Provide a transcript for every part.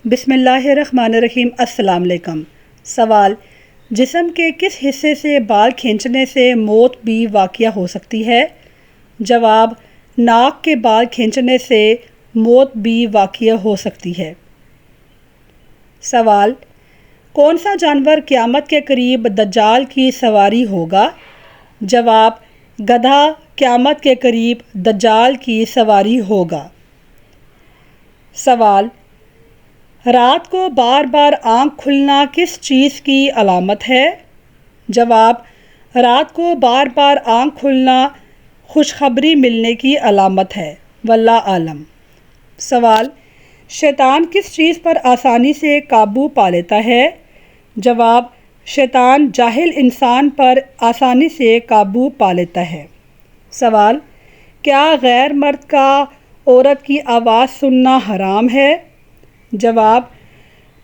بسم اللہ الرحمن الرحیم۔ السلام علیکم۔ سوال: جسم کے کس حصے سے بال کھینچنے سے موت بھی واقع ہو سکتی ہے؟ جواب: ناک کے بال کھینچنے سے موت بھی واقع ہو سکتی ہے۔ سوال: کون سا جانور قیامت کے قریب دجال کی سواری ہوگا؟ جواب: گدھا قیامت کے قریب دجال کی سواری ہوگا۔ سوال: رات کو بار بار آنکھ کھلنا کس چیز کی علامت ہے؟ جواب: رات کو بار بار آنکھ کھلنا خوشخبری ملنے کی علامت ہے، واللہ عالم۔ سوال: شیطان کس چیز پر آسانی سے قابو پا لیتا ہے؟ جواب: شیطان جاہل انسان پر آسانی سے قابو پا لیتا ہے۔ سوال: کیا غیر مرد کا عورت کی آواز سننا حرام ہے؟ جواب: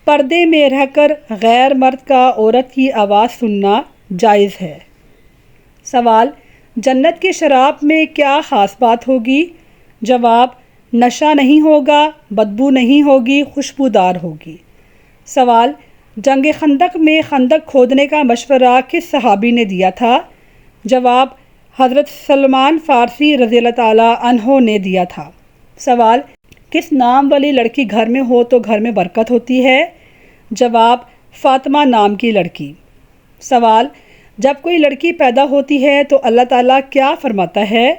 پردے میں رہ کر غیر مرد کا عورت کی آواز سننا جائز ہے۔ سوال: جنت کی شراب میں کیا خاص بات ہوگی؟ جواب: نشہ نہیں ہوگا، بدبو نہیں ہوگی، خوشبودار ہوگی۔ سوال: جنگ خندق میں خندق کھودنے کا مشورہ کس صحابی نے دیا تھا؟ جواب: حضرت سلمان فارسی رضی اللہ تعالیٰ عنہ نے دیا تھا۔ سوال: کس نام والی لڑکی گھر میں ہو تو گھر میں برکت ہوتی ہے؟ جواب: فاطمہ نام کی لڑکی۔ سوال: جب کوئی لڑکی پیدا ہوتی ہے تو اللہ تعالیٰ کیا فرماتا ہے؟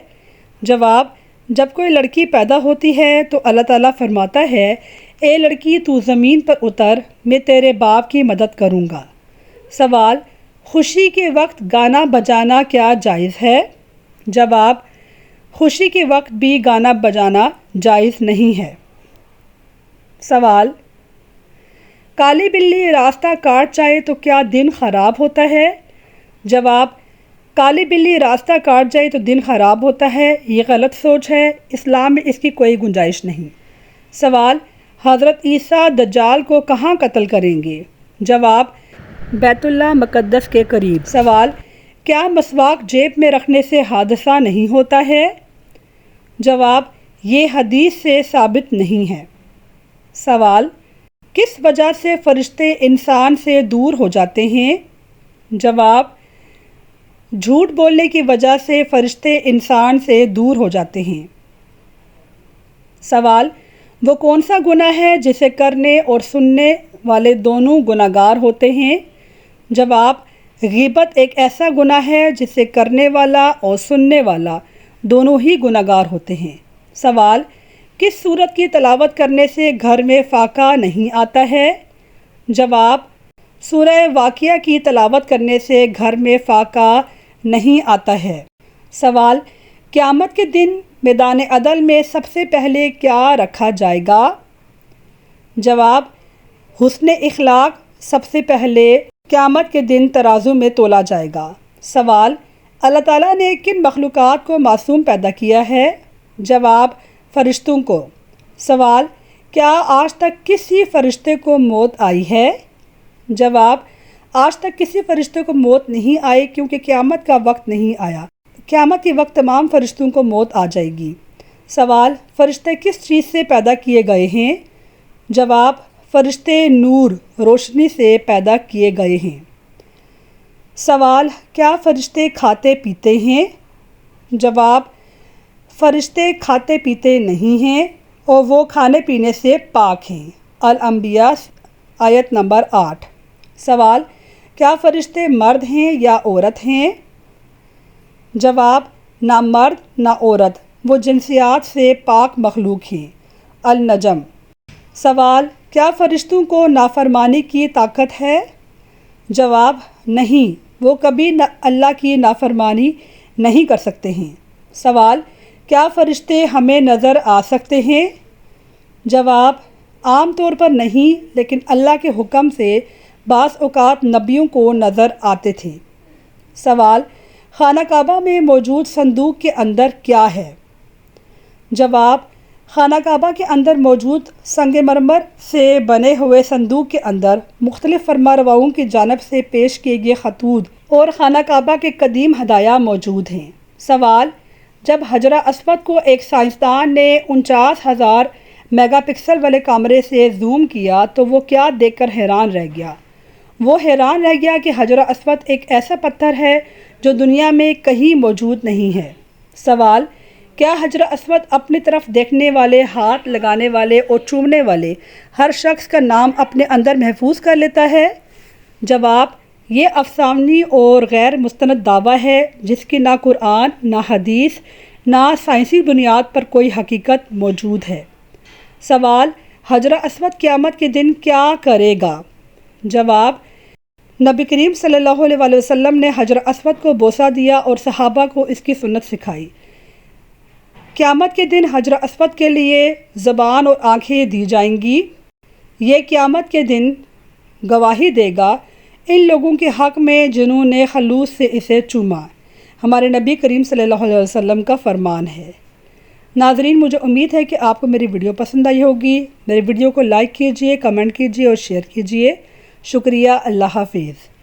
جواب: جب کوئی لڑکی پیدا ہوتی ہے تو اللہ تعالیٰ فرماتا ہے، اے لڑکی تو زمین پر اتر، میں تیرے باپ کی مدد کروں گا۔ سوال: خوشی کے وقت گانا بجانا کیا جائز ہے؟ جواب: خوشی کے وقت بھی گانا بجانا جائز نہیں ہے۔ سوال: کالی بلی راستہ کاٹ جائے تو کیا دن خراب ہوتا ہے؟ جواب: کالی بلی راستہ کاٹ جائے تو دن خراب ہوتا ہے، یہ غلط سوچ ہے، اسلام میں اس کی کوئی گنجائش نہیں۔ سوال: حضرت عیسیٰ دجال کو کہاں قتل کریں گے؟ جواب: بیت اللہ مقدس کے قریب۔ سوال: کیا مسواک جیب میں رکھنے سے حادثہ نہیں ہوتا ہے؟ جواب: یہ حدیث سے ثابت نہیں ہے۔ سوال: کس وجہ سے فرشتے انسان سے دور ہو جاتے ہیں؟ جواب: جھوٹ بولنے کی وجہ سے فرشتے انسان سے دور ہو جاتے ہیں۔ سوال: وہ کون سا گناہ ہے جسے کرنے اور سننے والے دونوں گناہ گار ہوتے ہیں؟ جواب: غیبت ایک ایسا گناہ ہے جسے کرنے والا اور سننے والا دونوں ہی گناہ گار ہوتے ہیں۔ سوال: کس سورت کی تلاوت کرنے سے گھر میں فاقہ نہیں آتا ہے؟ جواب: سورہ واقعہ کی تلاوت کرنے سے گھر میں فاقہ نہیں آتا ہے۔ سوال: قیامت کے دن میدان عدل میں سب سے پہلے کیا رکھا جائے گا؟ جواب: حسن اخلاق سب سے پہلے قیامت کے دن ترازو میں تولا جائے گا۔ سوال: اللہ تعالیٰ نے کن مخلوقات کو معصوم پیدا کیا ہے؟ جواب: فرشتوں کو۔ سوال: کیا آج تک کسی فرشتے کو موت آئی ہے؟ جواب: آج تک کسی فرشتے کو موت نہیں آئی، کیونکہ قیامت کا وقت نہیں آیا۔ قیامت کے وقت تمام فرشتوں کو موت آ جائے گی۔ سوال: فرشتے کس چیز سے پیدا کیے گئے ہیں؟ جواب: فرشتے نور، روشنی سے پیدا کیے گئے ہیں۔ سوال: کیا فرشتے کھاتے پیتے ہیں؟ جواب: فرشتے کھاتے پیتے نہیں ہیں اور وہ کھانے پینے سے پاک ہیں۔ الانبیاء آیت نمبر 8۔ سوال: کیا فرشتے مرد ہیں یا عورت ہیں؟ جواب: نہ مرد نہ عورت، وہ جنسیات سے پاک مخلوق ہیں۔ النجم۔ سوال: کیا فرشتوں کو نافرمانی کی طاقت ہے؟ جواب: نہیں، وہ کبھی اللہ کی نافرمانی نہیں کر سکتے ہیں۔ سوال: کیا فرشتے ہمیں نظر آ سکتے ہیں؟ جواب: عام طور پر نہیں، لیکن اللہ کے حکم سے بعض اوقات نبیوں کو نظر آتے تھے۔ سوال: خانہ کعبہ میں موجود صندوق کے اندر کیا ہے؟ جواب: خانہ کعبہ کے اندر موجود سنگ مرمر سے بنے ہوئے صندوق کے اندر مختلف فرمانرواؤں کی جانب سے پیش کیے گئے خطوط اور خانہ کعبہ کے قدیم ہدایہ موجود ہیں۔ سوال: جب حجرہ اسود کو ایک سائنسدان نے 49,000 میگا پکسل والے کیمرے سے زوم کیا تو وہ کیا دیکھ کر حیران رہ گیا۔ وہ حیران رہ گیا کہ حجر اسود ایک ایسا پتھر ہے جو دنیا میں کہیں موجود نہیں ہے۔ سوال: کیا حجر اسود اپنی طرف دیکھنے والے، ہاتھ لگانے والے اور چومنے والے ہر شخص کا نام اپنے اندر محفوظ کر لیتا ہے؟ جواب: یہ افسانوی اور غیر مستند دعویٰ ہے جس کی نہ قرآن، نہ حدیث، نہ سائنسی بنیاد پر کوئی حقیقت موجود ہے۔ سوال: حجر اسود قیامت کے دن کیا کرے گا؟ جواب: نبی کریم صلی اللہ علیہ وسلم نے حجر اسود کو بوسہ دیا اور صحابہ کو اس کی سنت سکھائی۔ قیامت کے دن حجر اسود کے لیے زبان اور آنکھیں دی جائیں گی۔ یہ قیامت کے دن گواہی دے گا ان لوگوں کے حق میں جنہوں نے خلوص سے اسے چوما۔ ہمارے نبی کریم صلی اللہ علیہ وسلم کا فرمان ہے۔ ناظرین، مجھے امید ہے کہ آپ کو میری ویڈیو پسند آئی ہوگی۔ میری ویڈیو کو لائک کیجئے، کمنٹ کیجئے اور شیئر کیجئے۔ شکریہ۔ اللہ حافظ۔